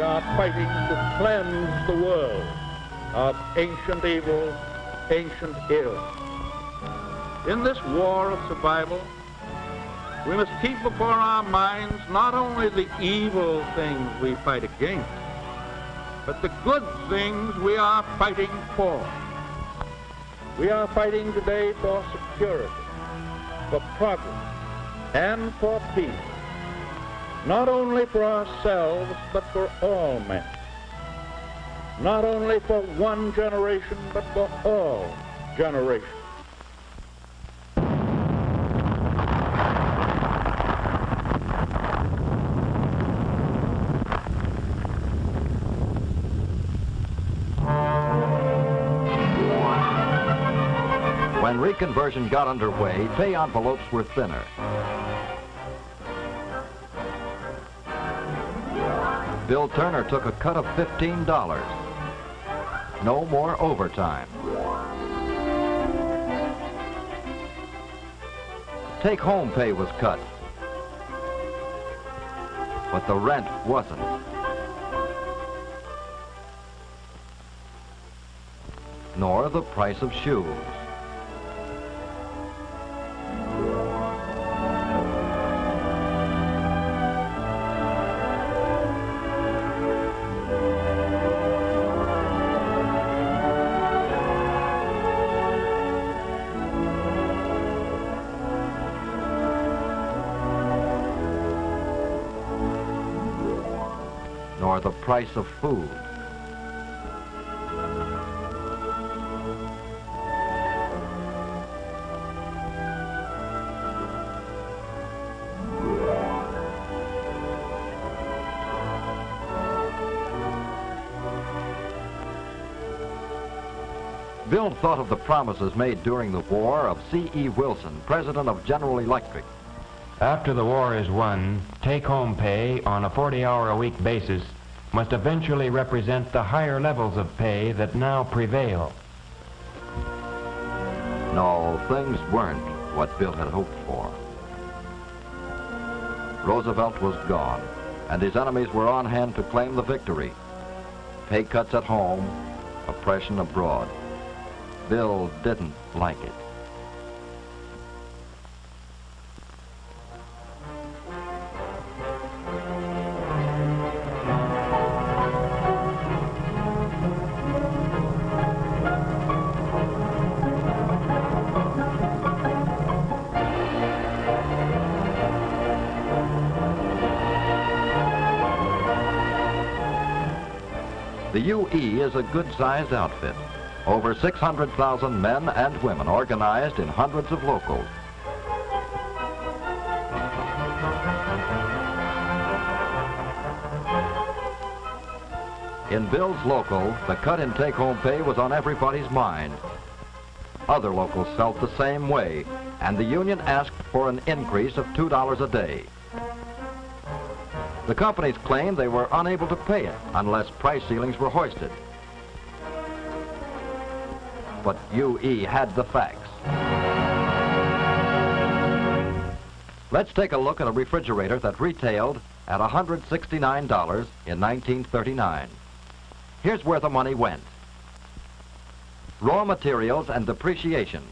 are fighting to cleanse the world of ancient evil, ancient ill. In this war of survival, we must keep before our minds not only the evil things we fight against, but the good things we are fighting for. We are fighting today for security, for progress, and for peace, not only for ourselves, but for all men. Not only for one generation, but for all generations. When reconversion got underway, pay envelopes were thinner. Bill Turner took a cut of $15. No more overtime. Take-home pay was cut, but the rent wasn't. Nor the price of shoes. Nor the price of food. Bill thought of the promises made during the war of C.E. Wilson, president of General Electric. After the war is won, take-home pay on a 40-hour-a-week basis must eventually represent the higher levels of pay that now prevail. No, things weren't what Bill had hoped for. Roosevelt was gone, and his enemies were on hand to claim the victory. Pay cuts at home, oppression abroad. Bill didn't like it. The UE is a good-sized outfit. Over 600,000 men and women organized in hundreds of locals. In Bill's local, the cut in take-home pay was on everybody's mind. Other locals felt the same way, and the union asked for an increase of $2 a day. The companies claimed they were unable to pay it unless price ceilings were hoisted. But UE had the facts. Let's take a look at a refrigerator that retailed at $169 in 1939. Here's where the money went. Raw materials and depreciation.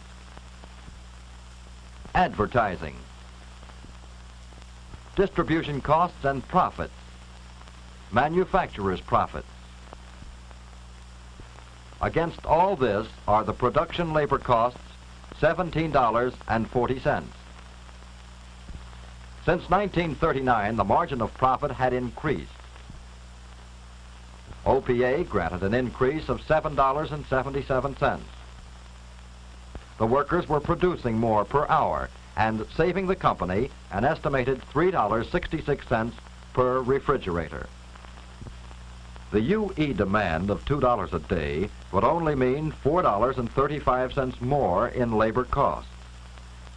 Advertising. Distribution costs and profits. Manufacturer's profits. Against all this are the production labor costs, $17.40. Since 1939, the margin of profit had increased. OPA granted an increase of $7.77. The workers were producing more per hour and saving the company an estimated $3.66 per refrigerator. The UE demand of $2 a day would only mean $4.35 more in labor costs.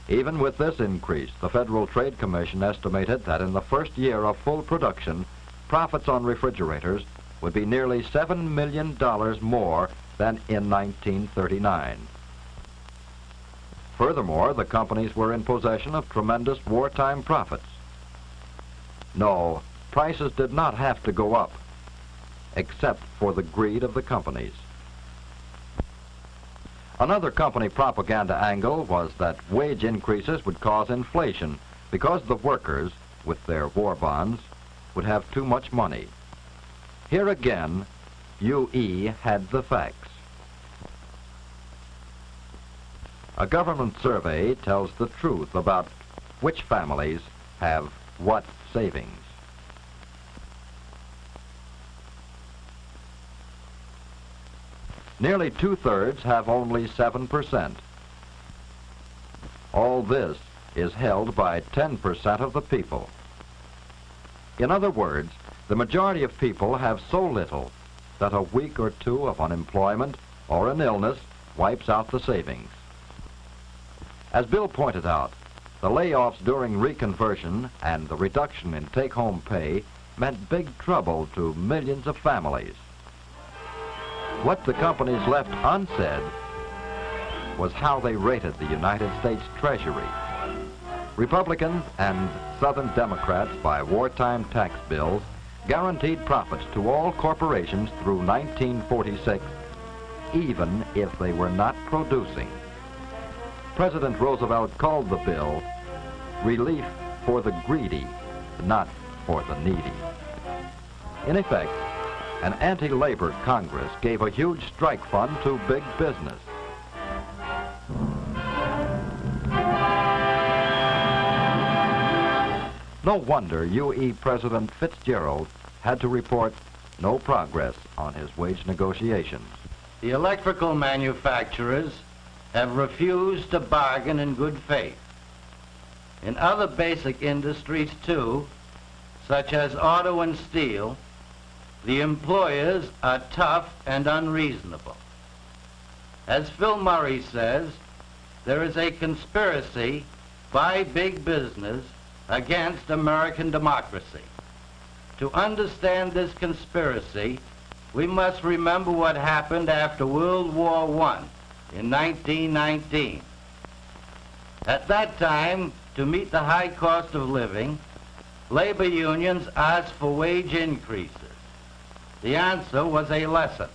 Even with this increase, the Federal Trade Commission estimated that in the first year of full production, profits on refrigerators would be nearly $7 million more than in 1939. Furthermore, the companies were in possession of tremendous wartime profits. No, prices did not have to go up. except for the greed of the companies. Another company propaganda angle was that wage increases would cause inflation because the workers, with their war bonds, would have too much money. Here again, UE had the facts. A government survey tells the truth about which families have what savings. Nearly 2/3 have only 7%. All this is held by 10% of the people. In other words, the majority of people have so little that a week or two of unemployment or an illness wipes out the savings. As Bill pointed out, the layoffs during reconversion and the reduction in take-home pay meant big trouble to millions of families. What the companies left unsaid was how they rated the United States Treasury. Republicans and Southern Democrats, by wartime tax bills, guaranteed profits to all corporations through 1946, even if they were not producing. President Roosevelt called the bill relief for the greedy, not for the needy. In effect, an anti-labor Congress gave a huge strike fund to big business. No wonder UE President Fitzgerald had to report no progress on his wage negotiations. The electrical manufacturers have refused to bargain in good faith. In other basic industries, too, such as auto and steel, the employers are tough and unreasonable. As Phil Murray says, there is a conspiracy by big business against American democracy. To understand this conspiracy, we must remember what happened after World War I in 1919. At that time, to meet the high cost of living, labor unions asked for wage increases. The answer was a lesson.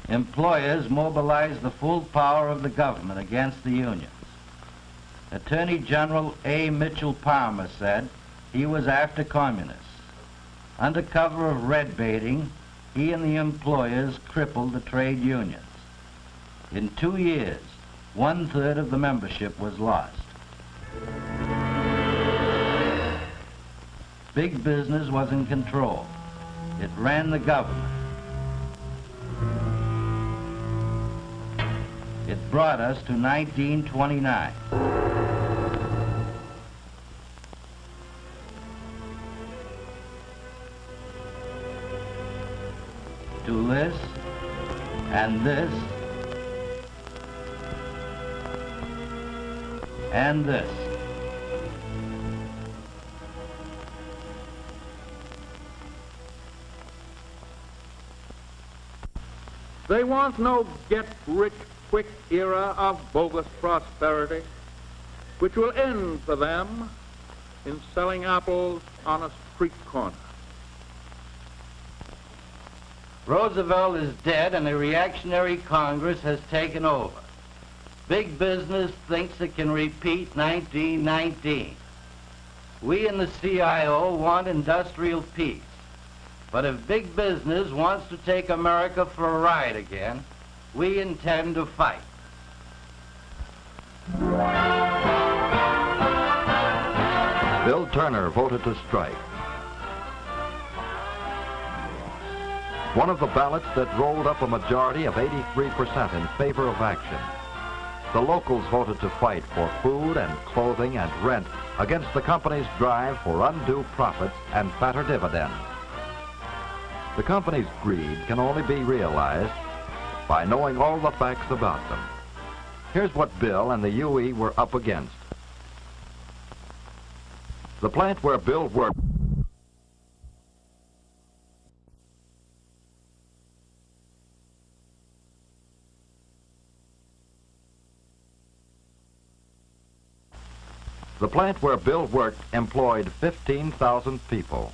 Employers mobilized the full power of the government against the unions. Attorney General A. Mitchell Palmer said he was after communists. Under cover of red baiting, he and the employers crippled the trade unions. In 2 years, 1/3 of the membership was lost. Big business was in control. It ran the government. It brought us to 1929. To this, and this, and this. They want no get-rich-quick era of bogus prosperity, which will end for them in selling apples on a street corner. Roosevelt is dead and a reactionary Congress has taken over. Big business thinks it can repeat 1919. We in the CIO want industrial peace. But if big business wants to take America for a ride again, we intend to fight. Bill Turner voted to strike. one of the ballots that rolled up a majority of 83% in favor of action. The locals voted to fight for food and clothing and rent against the company's drive for undue profits and fatter dividends. The company's greed can only be realized by knowing all the facts about them. Here's what Bill and the UE were up against. The plant where Bill worked employed 15,000 people.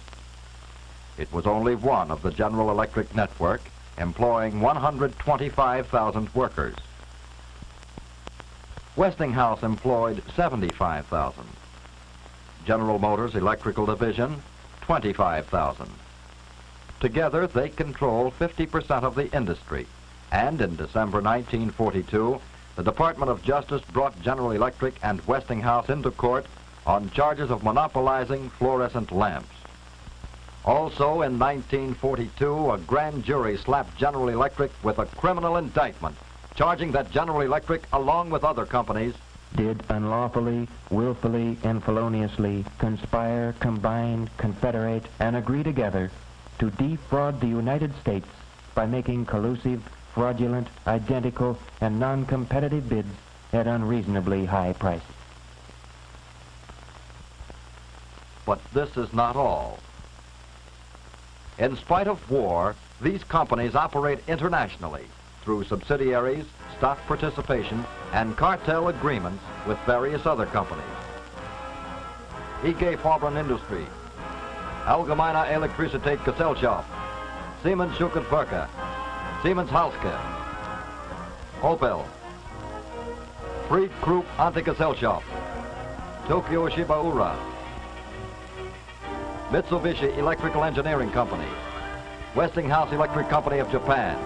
It was only one of the General Electric network, employing 125,000 workers. Westinghouse employed 75,000. General Motors Electrical Division, 25,000. Together, they control 50% of the industry. And in December 1942, the Department of Justice brought General Electric and Westinghouse into court on charges of monopolizing fluorescent lamps. Also in 1942, a grand jury slapped General Electric with a criminal indictment, charging that General Electric, along with other companies, did unlawfully, willfully, and feloniously conspire, combine, confederate, and agree together to defraud the United States by making collusive, fraudulent, identical, and non-competitive bids at unreasonably high prices. But this is not all. In spite of war, these companies operate internationally through subsidiaries, stock participation, and cartel agreements with various other companies. IG Farben Industrie, Allgemeine Elektrizitätsgesellschaft, Siemens Schuckenwerke, Siemens Halske, Opel, Fried Group Antigesellschaft, Tokyo Shibaura, Mitsubishi Electrical Engineering Company, Westinghouse Electric Company of Japan,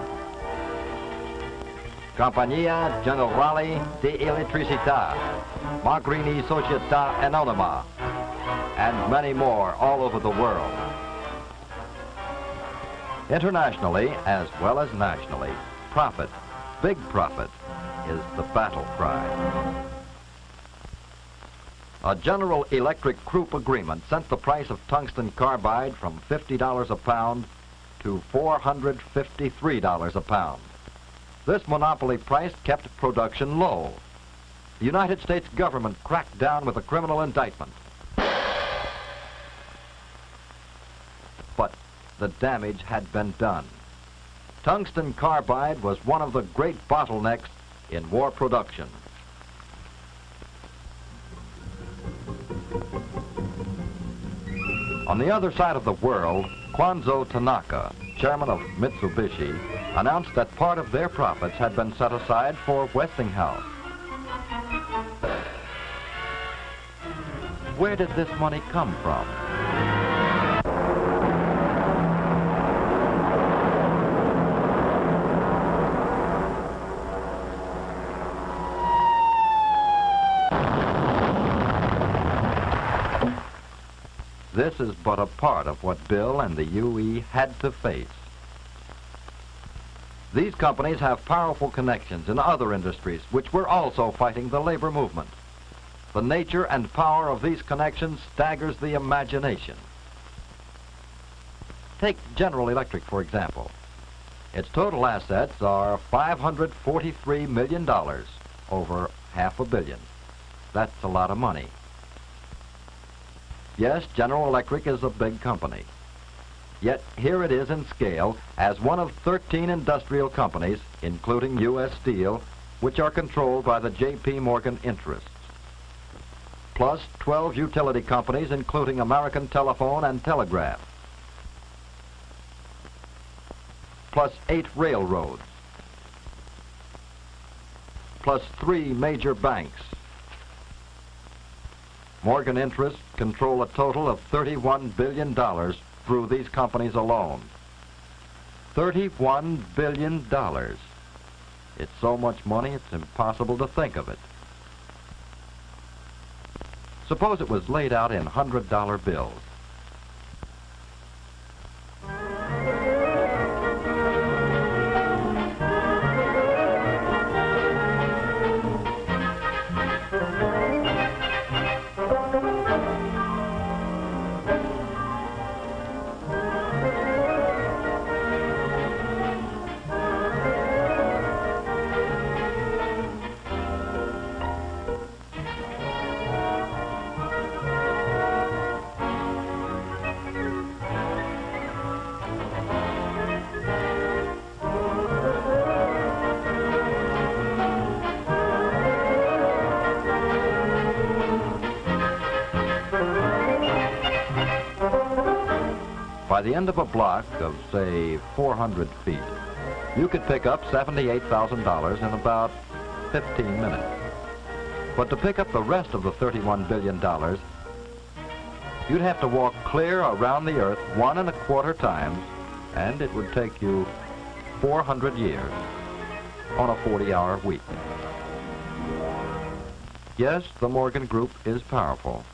Compagnia Generale di Elettricità, Magrini Società Anonima, and many more all over the world. Internationally, as well as nationally, profit, big profit, is the battle cry. A General Electric Group agreement sent the price of tungsten carbide from $50 a pound to $453 a pound. This monopoly price kept production low. The United States government cracked down with a criminal indictment. But the damage had been done. Tungsten carbide was one of the great bottlenecks in war production. On the other side of the world, Kwanzo Tanaka, chairman of Mitsubishi, announced that part of their profits had been set aside for Westinghouse. Where did this money come from? This is but a part of what Bill and the UE had to face. These companies have powerful connections in other industries which were also fighting the labor movement. The nature and power of these connections staggers the imagination. Take General Electric, for example. Its total assets are $543 million, over $500 million. That's a lot of money. Yes, General Electric is a big company. Yet here it is in scale as one of 13 industrial companies, including U.S. Steel, which are controlled by the J.P. Morgan interests. Plus 12 utility companies, including American Telephone and Telegraph. Plus 8 railroads. Plus 3 major banks. Morgan interests control a total of $31 billion through these companies alone. $31 billion. It's so much money, it's impossible to think of it. Suppose it was laid out in $100 bills. By the end of a block of, say, 400 feet, you could pick up $78,000 in about 15 minutes. But to pick up the rest of the $31 billion, you'd have to walk clear around the Earth 1 1/4 times, and it would take you 400 years on a 40-hour week. Yes, the Morgan Group is powerful.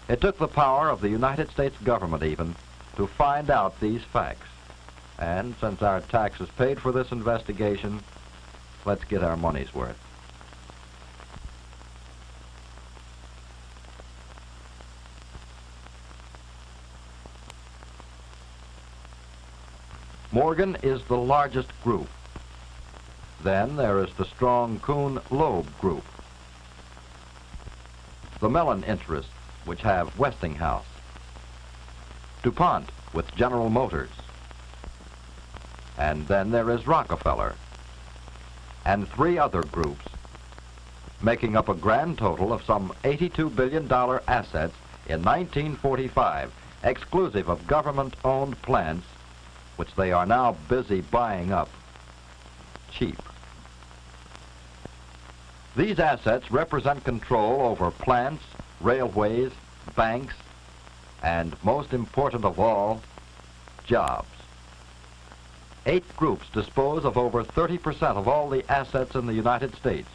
It took the power of the United States government even to find out these facts. And since our taxes paid for this investigation, let's get our money's worth. Morgan is the largest group. Then there is the strong Kuhn-Loeb group. The Mellon interests, which have Westinghouse. DuPont with General Motors. And then there is Rockefeller. And 3 other groups, making up a grand total of some $82 billion assets in 1945, exclusive of government-owned plants, which they are now busy buying up cheap. These assets represent control over plants, railways, banks, and most important of all, jobs. 8 groups dispose of over 30% of all the assets in the United States.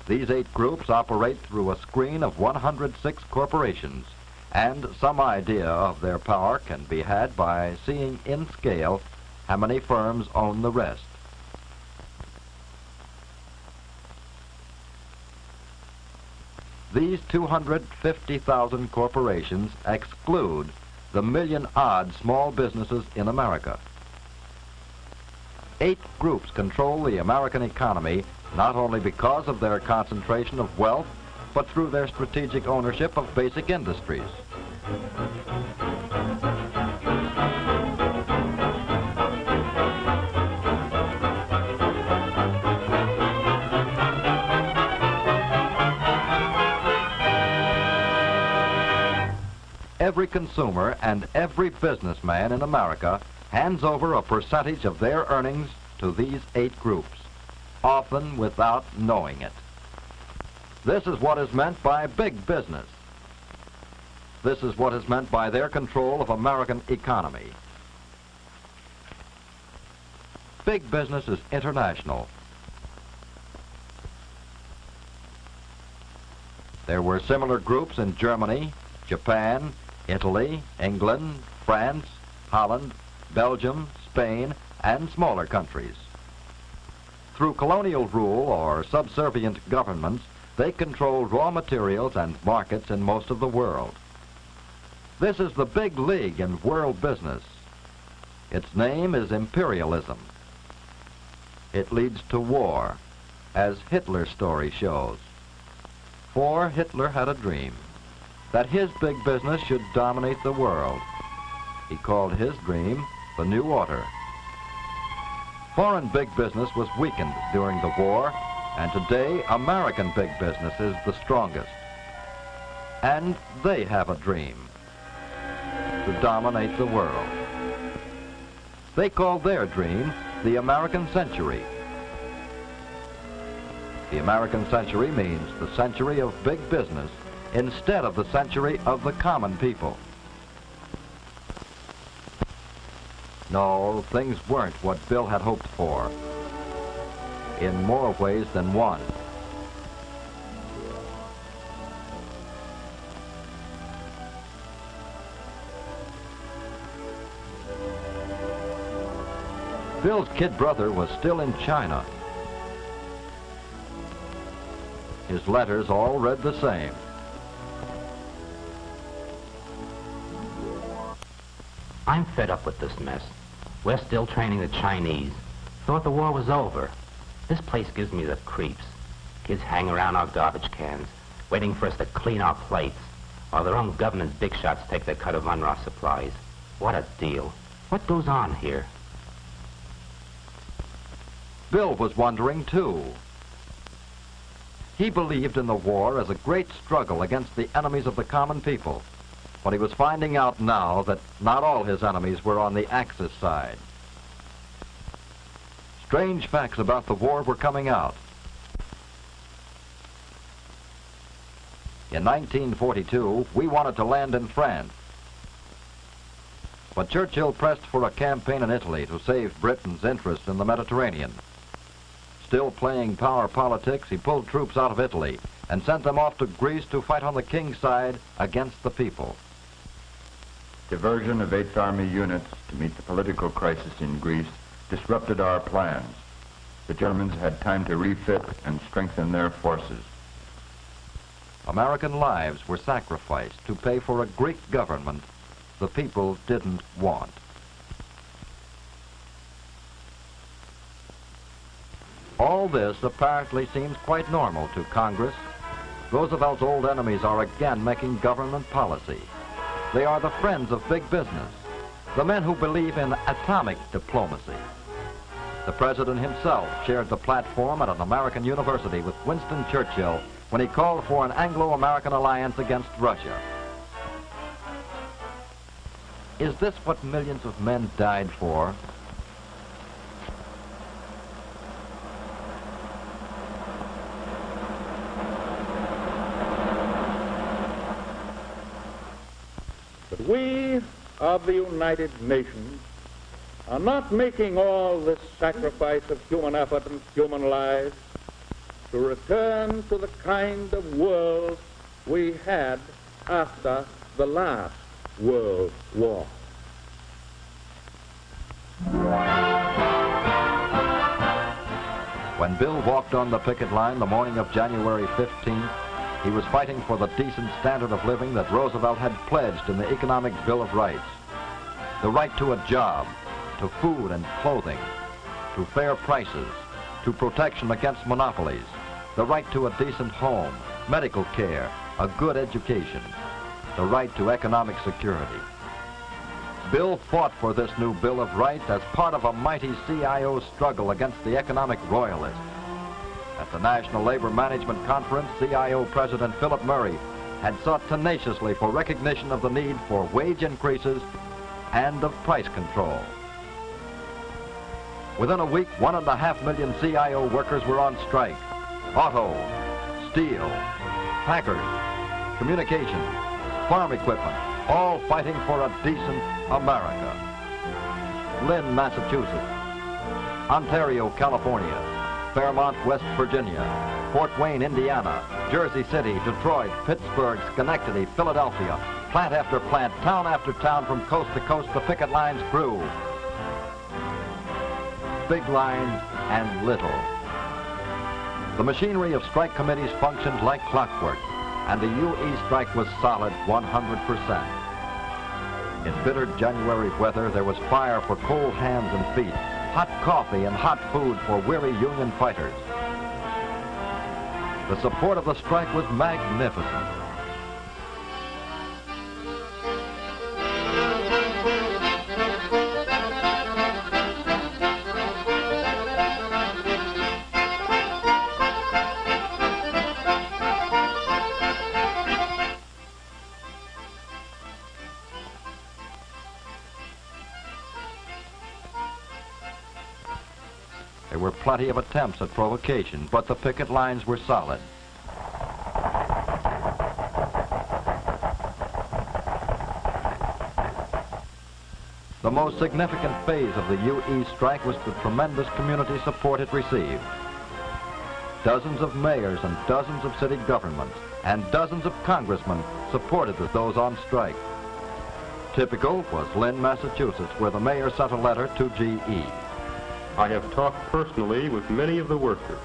These 8 groups operate through a screen of 106 corporations, and some idea of their power can be had by seeing in scale how many firms own the rest. These 250,000 corporations exclude the million-odd small businesses in America. 8 groups control the American economy not only because of their concentration of wealth, but through their strategic ownership of basic industries. Every consumer and every businessman in America hands over a percentage of their earnings to these 8 groups, often without knowing it. This is what is meant by big business. This is what is meant by their control of American economy. Big business is international. There were similar groups in Germany, Japan, Italy, England, France, Holland, Belgium, Spain, and smaller countries. Through colonial rule or subservient governments, they control raw materials and markets in most of the world. This is the big league in world business. Its name is imperialism. It leads to war, as Hitler's story shows. For Hitler had a dream that his big business should dominate the world. He called his dream the New Order. Foreign big business was weakened during the war, and today American big business is the strongest. And they have a dream to dominate the world. They call their dream the American century. The American century means the century of big business instead of the century of the common people. No, things weren't what Bill had hoped for, in more ways than one. Bill's kid brother was still in China. His letters all read the same. I'm fed up with this mess. We're still training the Chinese. Thought the war was over. This place gives me the creeps. Kids hang around our garbage cans, waiting for us to clean our plates, while their own government big shots take their cut of UNRWA supplies. What a deal. What goes on here? Bill was wondering too. He believed in the war as a great struggle against the enemies of the common people, But he was finding out now that not all his enemies were on the Axis side. Strange facts about the war were coming out. In 1942, we wanted to land in France. But Churchill pressed for a campaign in Italy to save Britain's interests in the Mediterranean. Still playing power politics, he pulled troops out of Italy and sent them off to Greece to fight on the king's side against the people. Diversion of 8th Army units to meet the political crisis in Greece disrupted our plans. The Germans had time to refit and strengthen their forces. American lives were sacrificed to pay for a Greek government the people didn't want. All this apparently seems quite normal to Congress. Roosevelt's old enemies are again making government policy. They are the friends of big business, the men who believe in atomic diplomacy. The president himself shared the platform at an American university with Winston Churchill when he called for an Anglo-American alliance against Russia. Is this what millions of men died for? But we of the United Nations are not making all this sacrifice of human effort and human lives to return to the kind of world we had after the last World War. When Bill walked on the picket line the morning of January 15th, he was fighting for the decent standard of living that Roosevelt had pledged in the Economic Bill of Rights. The right to a job, to food and clothing, to fair prices, to protection against monopolies, the right to a decent home, medical care, a good education, the right to economic security. Bill fought for this new Bill of Rights as part of a mighty CIO struggle against the economic royalists. At the National Labor Management Conference, CIO President Philip Murray had sought tenaciously for recognition of the need for wage increases and of price control. Within a week, 1.5 million CIO workers were on strike. Auto, steel, packers, communications, farm equipment, all fighting for a decent America. Lynn, Massachusetts, Ontario, California, Fairmont, West Virginia, Fort Wayne, Indiana, Jersey City, Detroit, Pittsburgh, Schenectady, Philadelphia, plant after plant, town after town, from coast to coast, the picket lines grew. Big lines and little. The machinery of strike committees functioned like clockwork, and the UE strike was solid 100%. In bitter January weather, there was fire for cold hands and feet, hot coffee and hot food for weary union fighters. The support of the strike was magnificent. There were plenty of attempts at provocation, but the picket lines were solid. The most significant phase of the UE strike was the tremendous community support it received. Dozens of mayors and dozens of city governments and dozens of congressmen supported those on strike. Typical was Lynn, Massachusetts, where the mayor sent a letter to GE. I have talked personally with many of the workers.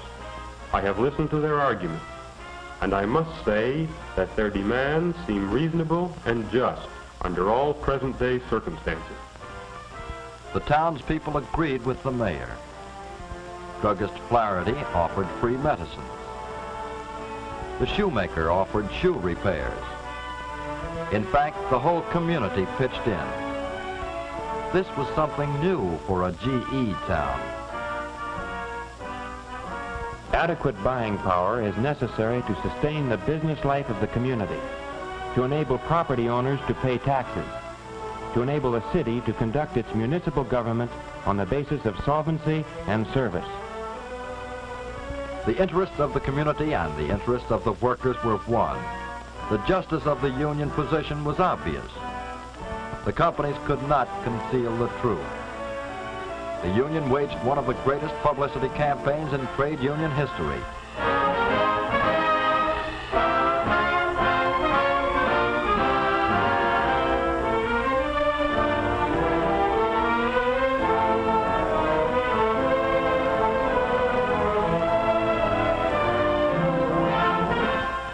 I have listened to their arguments, and I must say that their demands seem reasonable and just under all present-day circumstances. The townspeople agreed with the mayor. Druggist Flaherty offered free medicines. The shoemaker offered shoe repairs. In fact, the whole community pitched in. This was something new for a GE town. Adequate buying power is necessary to sustain the business life of the community. to enable property owners to pay taxes, to enable a city to conduct its municipal government on the basis of solvency and service. The interests of the community and the interests of the workers were one. The justice of the union position was obvious. The companies could not conceal the truth. The union waged one of the greatest publicity campaigns in trade union history.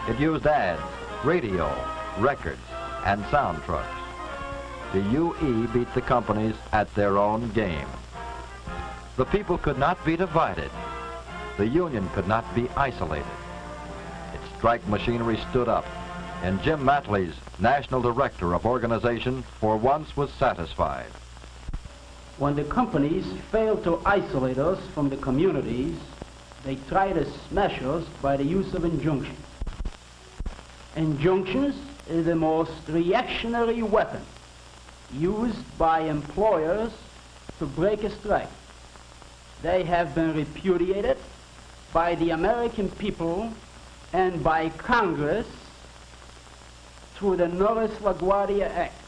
It used ads, radio, records, and sound trucks. The UE beat the companies at their own game. The people could not be divided. The union could not be isolated. Its strike machinery stood up, and Jim Matley's national director of organization for once was satisfied. When the companies failed to isolate us from the communities, they tried to smash us by the use of injunctions. Injunctions is the most reactionary weapon used by employers to break a strike. They have been repudiated by the American people and by Congress through the Norris LaGuardia Act.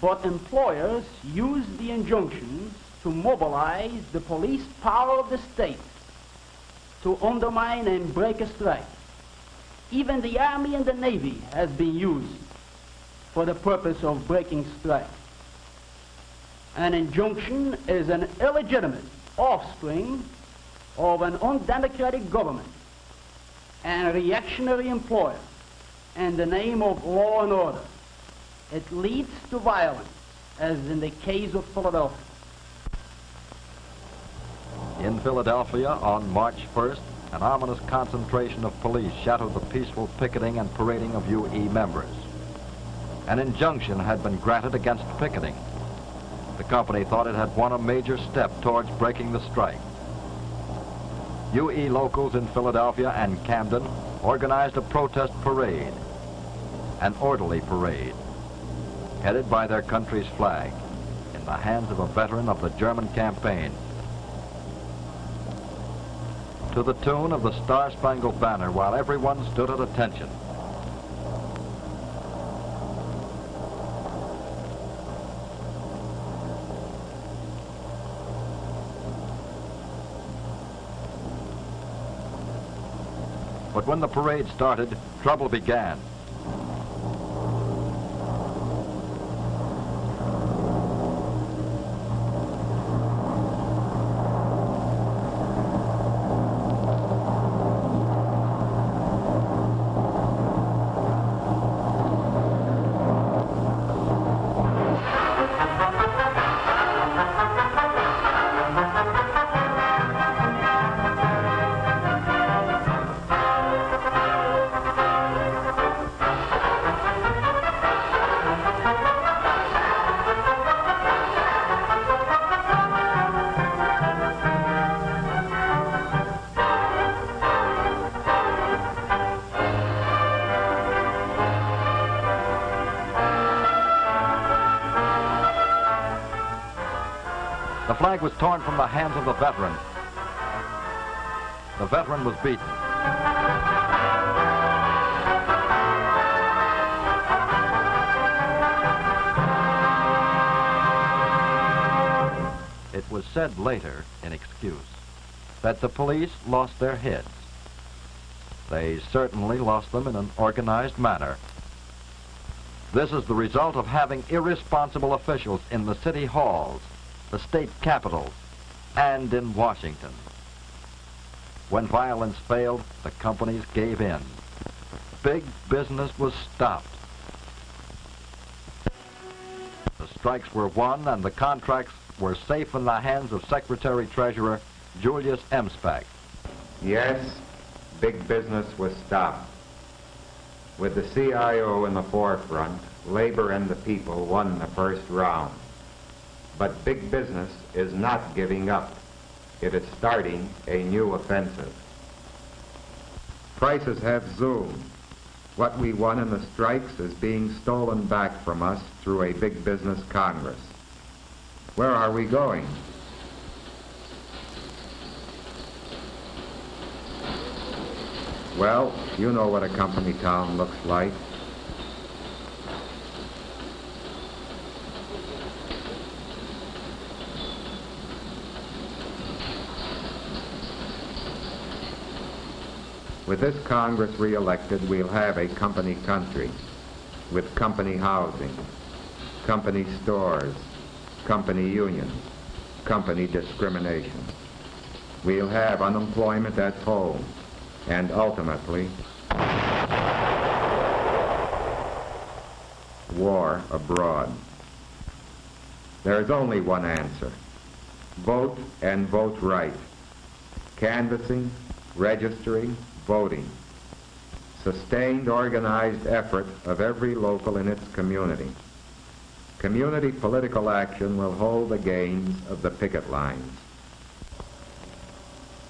But employers use the injunctions to mobilize the police power of the state to undermine and break a strike. Even the Army and the Navy has been used for the purpose of breaking strike. An injunction is an illegitimate offspring of an undemocratic government and a reactionary employer in the name of law and order. It leads to violence, as in the case of Philadelphia. In Philadelphia on March 1st, an ominous concentration of police shadowed the peaceful picketing and parading of UE members. An injunction had been granted against picketing. The company thought it had won a major step towards breaking the strike. UE locals in Philadelphia and Camden organized a protest parade, an orderly parade, headed by their country's flag, in the hands of a veteran of the German campaign. To the tune of the Star-Spangled Banner, while everyone stood at attention. But when the parade started, trouble began. The flag was torn from the hands of the veteran. The veteran was beaten. It was said later, in excuse, that the police lost their heads. They certainly lost them in an organized manner. This is the result of having irresponsible officials in the city halls, the state capitals, and in Washington. When violence failed, the companies gave in. Big business was stopped. The strikes were won and the contracts were safe in the hands of Secretary-Treasurer Julius Emspach. Yes, big business was stopped. With the CIO in the forefront, labor and the people won the first round. But big business is not giving up. It is starting a new offensive. Prices have zoomed. What we won in the strikes is being stolen back from us through a big business Congress. Where are we going? Well, you know what a company town looks like. With this Congress re-elected, we'll have a company country with company housing, company stores, company unions, company discrimination. We'll have unemployment at home, and ultimately, war abroad. There is only one answer. Vote and vote right. Canvassing, registering, voting. Sustained organized effort of every local in its community. Community political action will hold the gains of the picket lines.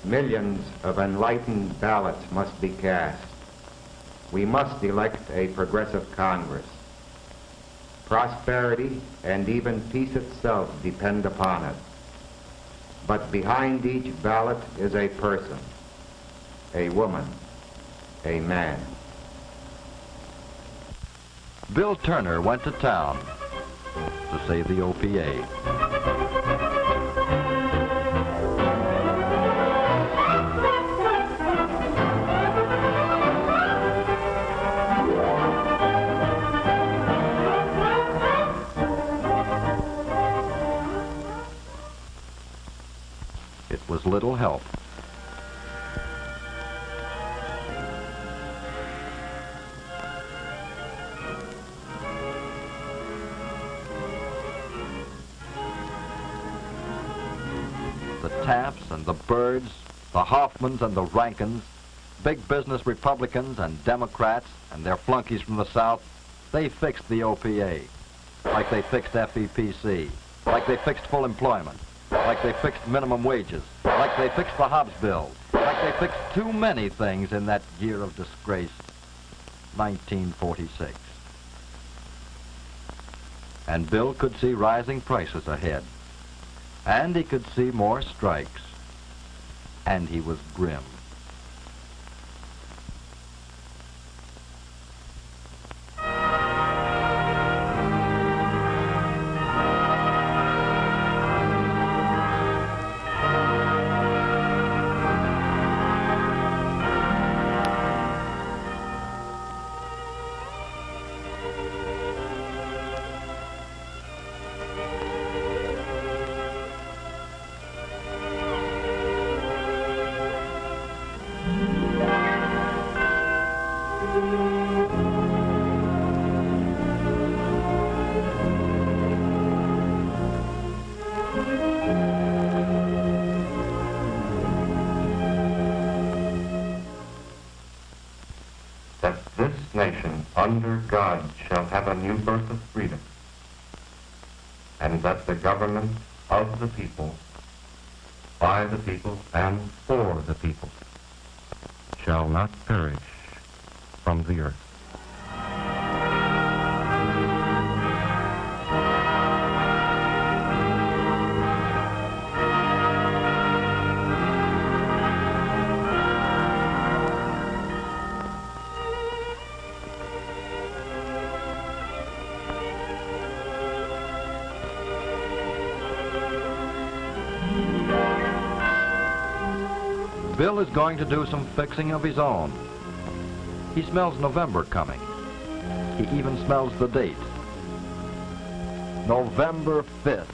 Millions of enlightened ballots must be cast. We must elect a progressive Congress. Prosperity and even peace itself depend upon it. But behind each ballot is a person, a woman, a man. Bill Turner went to town to save the OPA. It was little help. The Tafts and the Byrds, the Hoffmans and the Rankins, big business Republicans and Democrats and their flunkies from the South, they fixed the OPA, like they fixed FEPC, like they fixed full employment, like they fixed minimum wages, like they fixed the Hobbs bill, like they fixed too many things in that year of disgrace, 1946. And Bill could see rising prices ahead. And he could see more strikes. And he was grim. That this nation under God shall have a new birth of freedom, and that the government of the people, by the people, and for the people, shall not perish from the earth. Bill is going to do some fixing of his own. He smells November coming. He even smells the date. November 5th.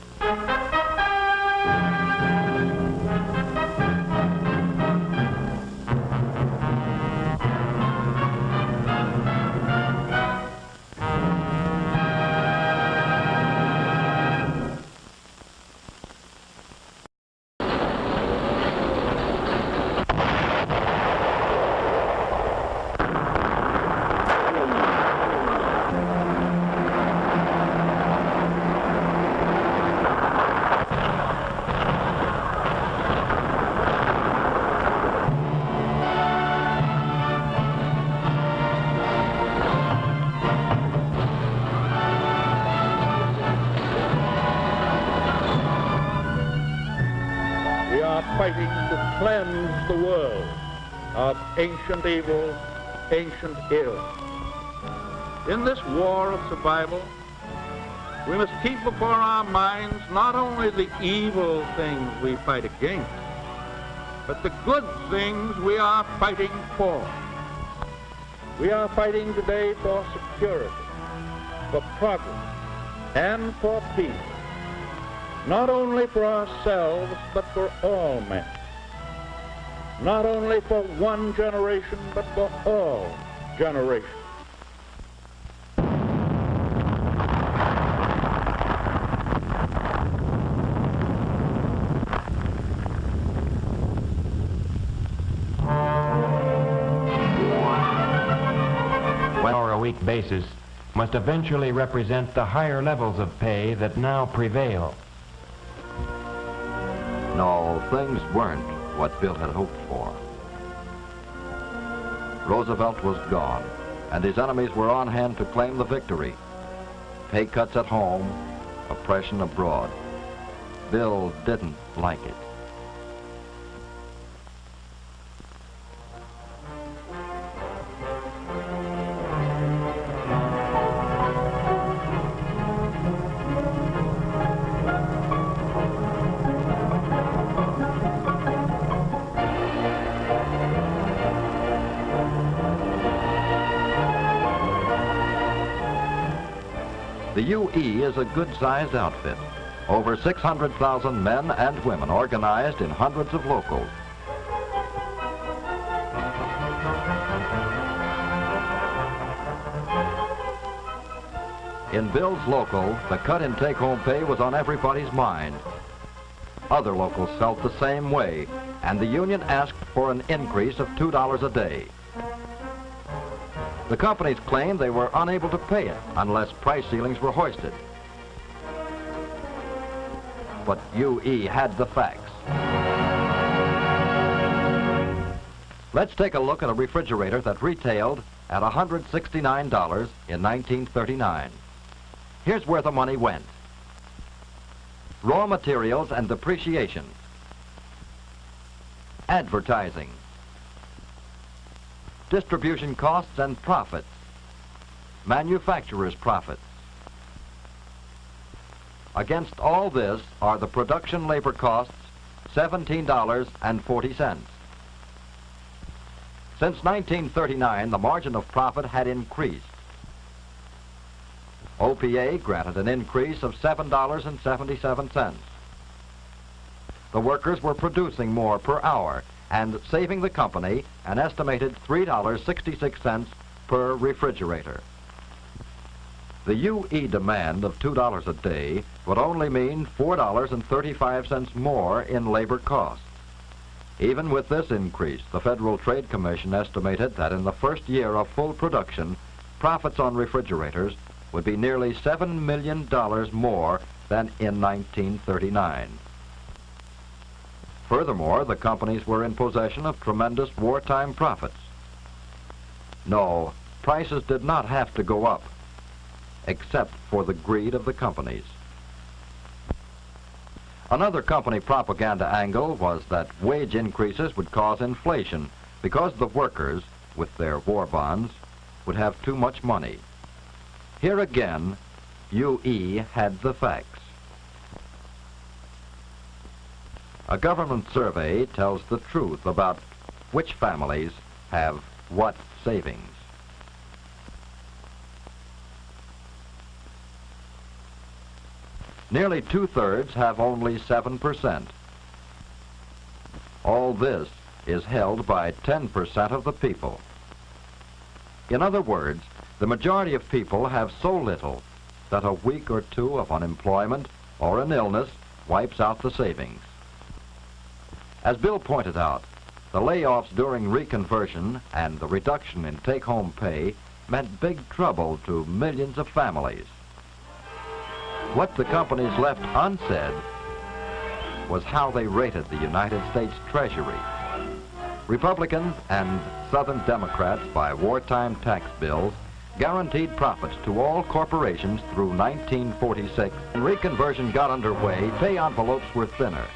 fighting to cleanse the world of ancient evil, ancient ill. In this war of survival, we must keep before our minds not only the evil things we fight against, but the good things we are fighting for. We are fighting today for security, for progress, and for peace, not only for ourselves, but for all men. Not only for one generation, but for all generations. Week basis must eventually represent the higher levels of pay that now prevail. No, things weren't what Bill had hoped for. Roosevelt was gone, and his enemies were on hand to claim the victory. Pay cuts at home, oppression abroad. Bill didn't like it. The UE is a good-sized outfit. Over 600,000 men and women organized in hundreds of locals. In Bill's local, the cut in take-home pay was on everybody's mind. Other locals felt the same way, and the union asked for an increase of $2 a day. The companies claimed they were unable to pay it unless price ceilings were hoisted. But UE had the facts. Let's take a look at a refrigerator that retailed at $169 in 1939. Here's where the money went. Raw materials and depreciation. Advertising. Distribution costs and profits. Manufacturers' profits. Against all this are the production labor costs, $17.40. Since 1939, the margin of profit had increased. OPA granted an increase of $7.77. The workers were producing more per hour and saving the company an estimated $3.66 per refrigerator. The UE demand of $2 a day would only mean $4.35 more in labor costs. Even with this increase, the Federal Trade Commission estimated that in the first year of full production, profits on refrigerators would be nearly $7 million more than in 1939. Furthermore, the companies were in possession of tremendous wartime profits. No, prices did not have to go up, except for the greed of the companies. Another company propaganda angle was that wage increases would cause inflation because the workers, with their war bonds, would have too much money. Here again, UE had the facts. A government survey tells the truth about which families have what savings. Nearly 2/3 have only 7%. All this is held by 10% of the people. In other words, the majority of people have so little that a week or two of unemployment or an illness wipes out the savings. As Bill pointed out, the layoffs during reconversion and the reduction in take-home pay meant big trouble to millions of families. What the companies left unsaid was how they rated the United States Treasury. Republicans and Southern Democrats, by wartime tax bills, guaranteed profits to all corporations through 1946. When reconversion got underway, pay envelopes were thinner.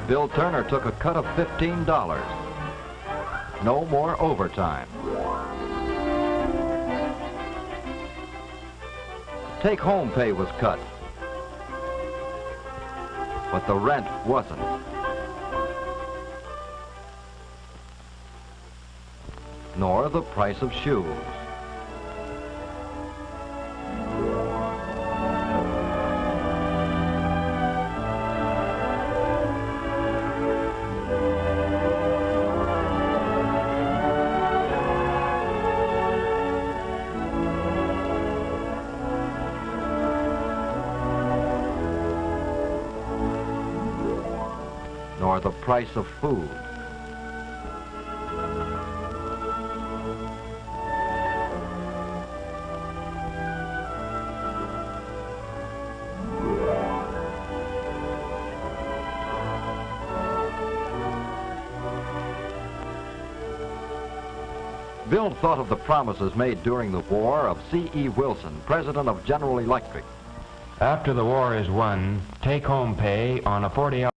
Bill Turner took a cut of $15. No more overtime. Take-home pay was cut, but the rent wasn't. Nor the price of shoes. Nor the price of food. Bill thought of the promises made during the war of C.E. Wilson, president of General Electric. After the war is won, take-home pay on a 40-hour